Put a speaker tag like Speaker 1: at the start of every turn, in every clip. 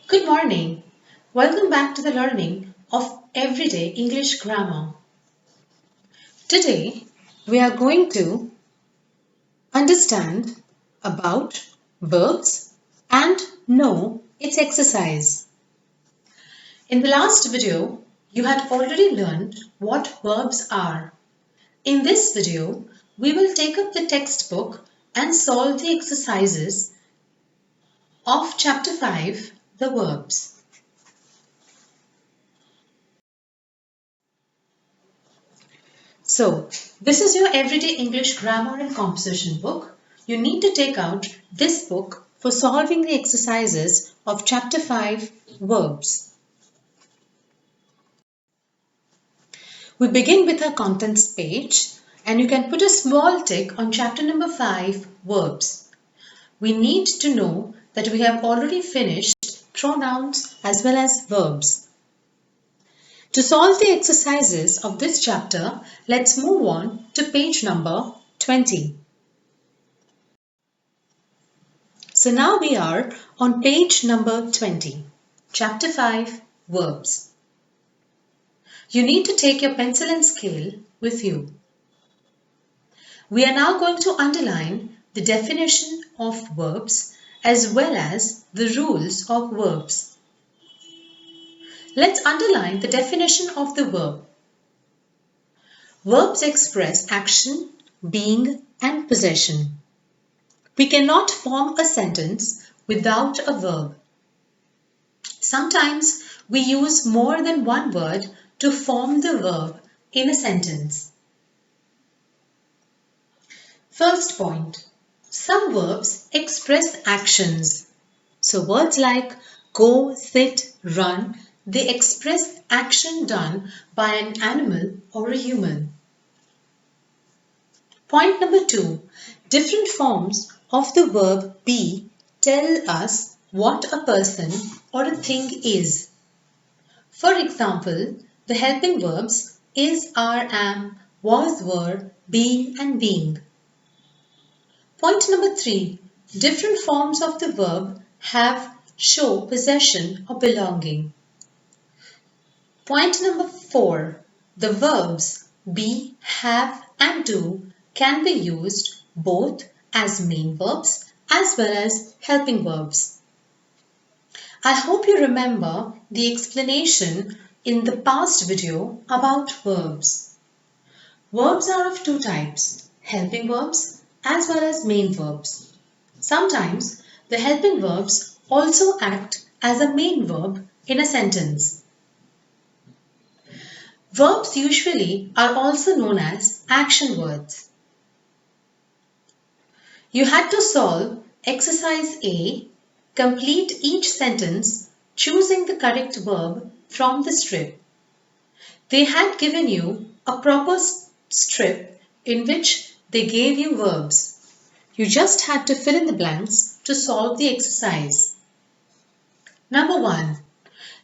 Speaker 1: Good morning. Welcome back to the learning of everyday English grammar. Today we are going to understand about verbs and know its exercise. In the last video, you had already learned what verbs are. In this video, we will take up the textbook and solve the exercises of chapter 5, the verbs. So, this is your everyday English grammar and composition book. You need to take out this book for solving the exercises of chapter 5, verbs. We begin with our contents page and you can put a small tick on chapter number 5, verbs. We need to know that we have already finished pronouns as well as verbs. To solve the exercises of this chapter, let's move on to page number 20. So now we are on page number 20, chapter 5, verbs. You need to take your pencil and scale with you. We are now going to underline the definition of verbs as well as the rules of verbs. Let's underline the definition of the verb. Verbs express action, being, and possession. We cannot form a sentence without a verb. Sometimes we use more than one word to form the verb in a sentence. First point, some verbs express actions. So words like go, sit, run, they express action done by an animal or a human. Point number 2, different forms of the verb be tell us what a person or a thing is. For example, the helping verbs is, are, am, was, were, being and being. Point number 3, different forms of the verb have, show possession or belonging. Point number 4, the verbs be, have and do can be used both as main verbs as well as helping verbs. I hope you remember the explanation in the past video about verbs. Verbs are of two types, helping verbs as well as main verbs. Sometimes the helping verbs also act as a main verb in a sentence. Verbs usually are also known as action words. You had to solve exercise A, complete each sentence choosing the correct verb from the strip. They had given you a proper strip in which they gave you verbs. You just had to fill in the blanks to solve the exercise. Number 1.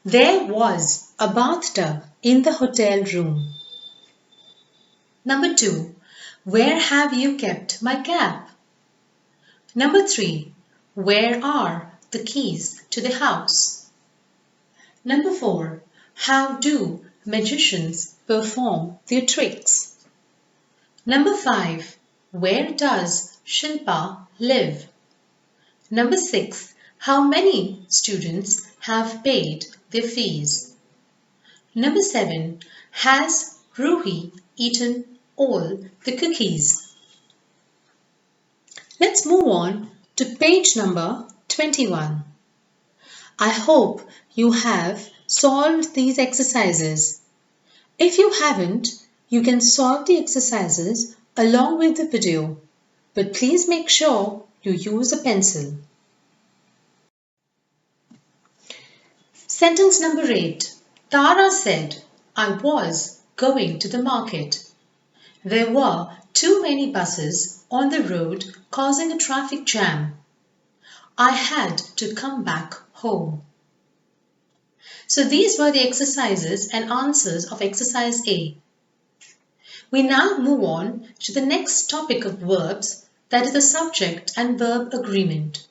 Speaker 1: There was a bathtub in the hotel room. Number 2. Where have you kept my cap? Number 3. Where are the keys to the house? Number 4. How do magicians perform their tricks? Number 5. Where does Shilpa live? Number 6. How many students have paid their fees? Number 7. Has Ruhi eaten all the cookies? Let's move on to page number 21. I hope you have solved these exercises. If you haven't, you can solve the exercises along with the video, but please make sure you use a pencil. Sentence number 8. Tara said, I was going to the market. There were too many buses on the road causing a traffic jam. I had to come back home. So these were the exercises and answers of exercise A. We now move on to the next topic of verbs, that is the subject and verb agreement.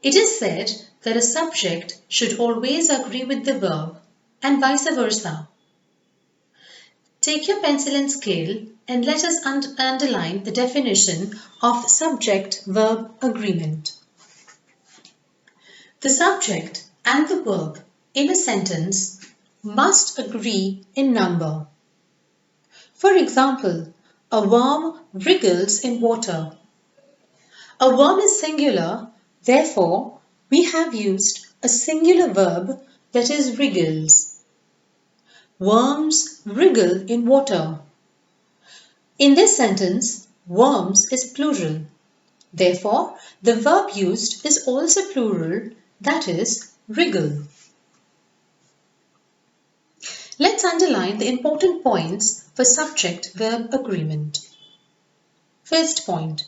Speaker 1: It is said that a subject should always agree with the verb and vice versa. Take your pencil and scale and let us underline the definition of subject-verb agreement. The subject and the verb in a sentence must agree in number. For example, a worm wriggles in water. A worm is singular, therefore we have used a singular verb that is wriggles. Worms wriggle in water. In this sentence, worms is plural. Therefore, the verb used is also plural, that is, wriggle. Let's underline the important points for subject-verb agreement. First point,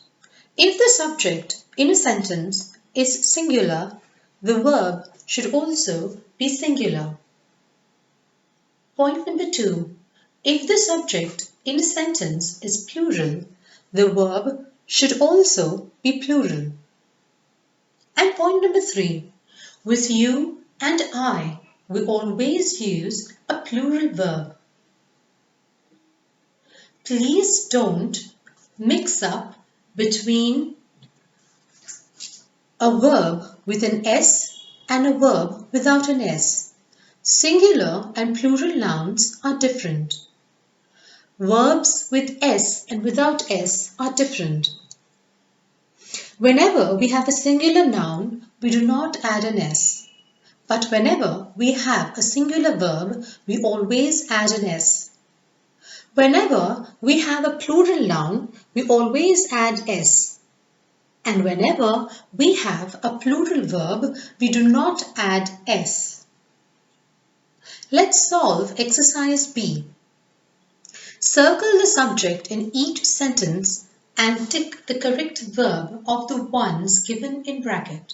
Speaker 1: if the subject in a sentence is singular, the verb should also be singular. Point number 2, if the subject in a sentence is plural, the verb should also be plural. And point number 3, with you and I, we always use a plural verb. Please don't mix up between a verb with an S and a verb without an S. Singular and plural nouns are different. Verbs with S and without S are different. Whenever we have a singular noun, we do not add an S. But whenever we have a singular verb, we always add an S. Whenever we have a plural noun, we always add S. And whenever we have a plural verb, we do not add S. Let's solve exercise B. Circle the subject in each sentence and tick the correct verb of the ones given in bracket.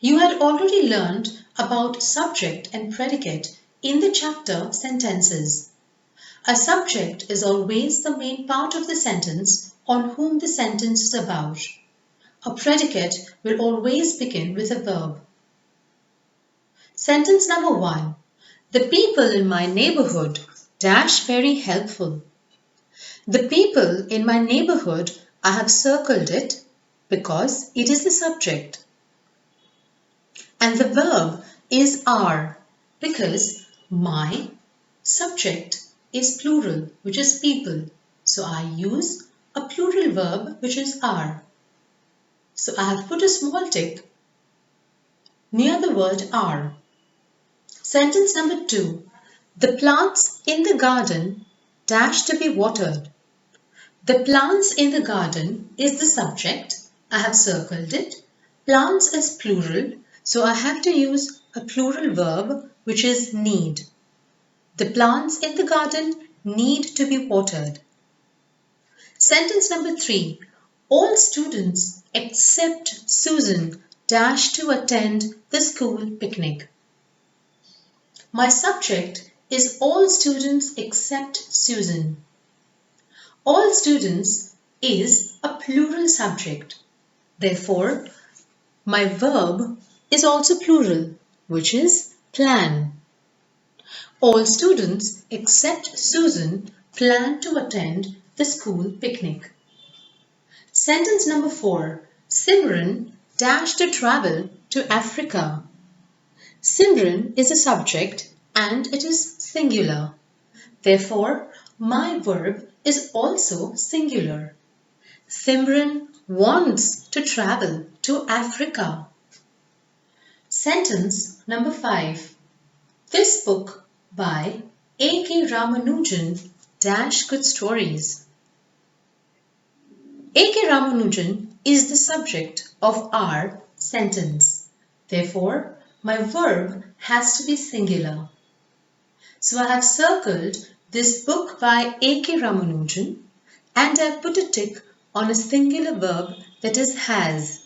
Speaker 1: You had already learned about subject and predicate in the chapter Sentences. A subject is always the main part of the sentence on whom the sentence is about. A predicate will always begin with a verb. Sentence number 1. The people in my neighborhood dash very helpful. The people in my neighborhood, I have circled it because it is the subject. And the verb is are because my subject is plural, which is people. So I use a plural verb which is are. So I have put a small tick near the word are. Sentence number 2. The plants in the garden dash to be watered. The plants in the garden is the subject. I have circled it. Plants is plural, so I have to use a plural verb which is need. The plants in the garden need to be watered. Sentence number 3. All students except Susan dash to attend the school picnic. My subject is all students except Susan. All students is a plural subject. Therefore, my verb is also plural, which is plan. All students except Susan plan to attend the school picnic. Sentence number 4. Simran dash to travel to Africa. Simran is a subject and it is singular. Therefore, my verb is also singular. Simran wants to travel to Africa. Sentence number 5. This book by A.K. Ramanujan dash good stories. A.K. Ramanujan is the subject of our sentence. Therefore, my verb has to be singular. So I have circled this book by A.K. Ramanujan and I have put a tick on a singular verb that is has.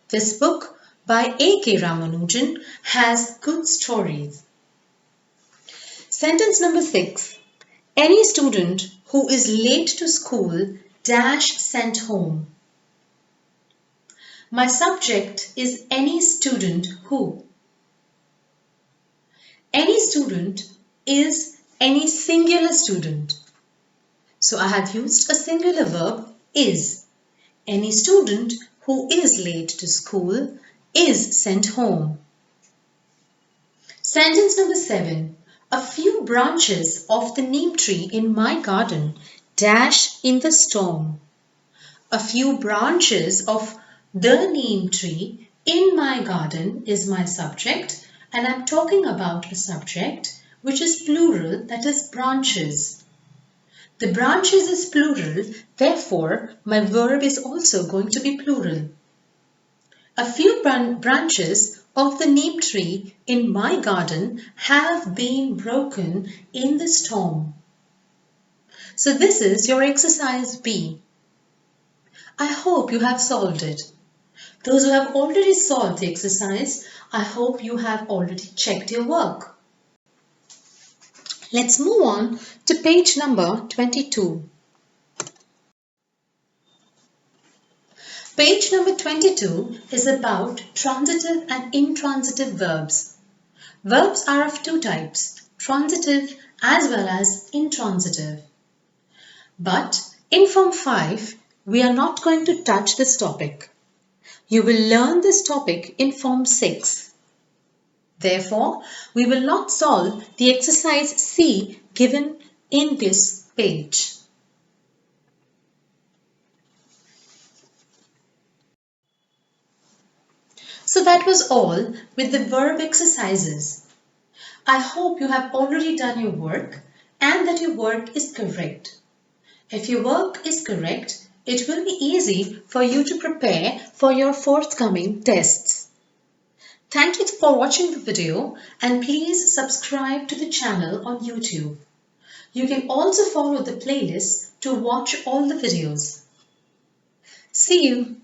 Speaker 1: This book by A.K. Ramanujan has good stories. Sentence number 6. Any student who is late to school dash sent home. My subject is any student who. Any student is any singular student. So I have used a singular verb is. Any student who is late to school is sent home. Sentence number 7. A few branches of the neem tree in my garden dash in the storm. A few branches of the neem tree in my garden is my subject, and I'm talking about a subject which is plural, that is branches. The branches is plural, therefore my verb is also going to be plural. A few branches of the neem tree in my garden have been broken in the storm. So this is your exercise B. I hope you have solved it. Those who have already solved the exercise, I hope you have already checked your work. Let's move on to page number 22. Page number 22 is about transitive and intransitive verbs. Verbs are of two types, transitive as well as intransitive. But in Form 5, we are not going to touch this topic. You will learn this topic in Form 6. Therefore, we will not solve the exercise C given in this page. So that was all with the verb exercises. I hope you have already done your work and that your work is correct. If your work is correct, it will be easy for you to prepare for your forthcoming tests. Thank you for watching the video and please subscribe to the channel on YouTube. You can also follow the playlist to watch all the videos. See you.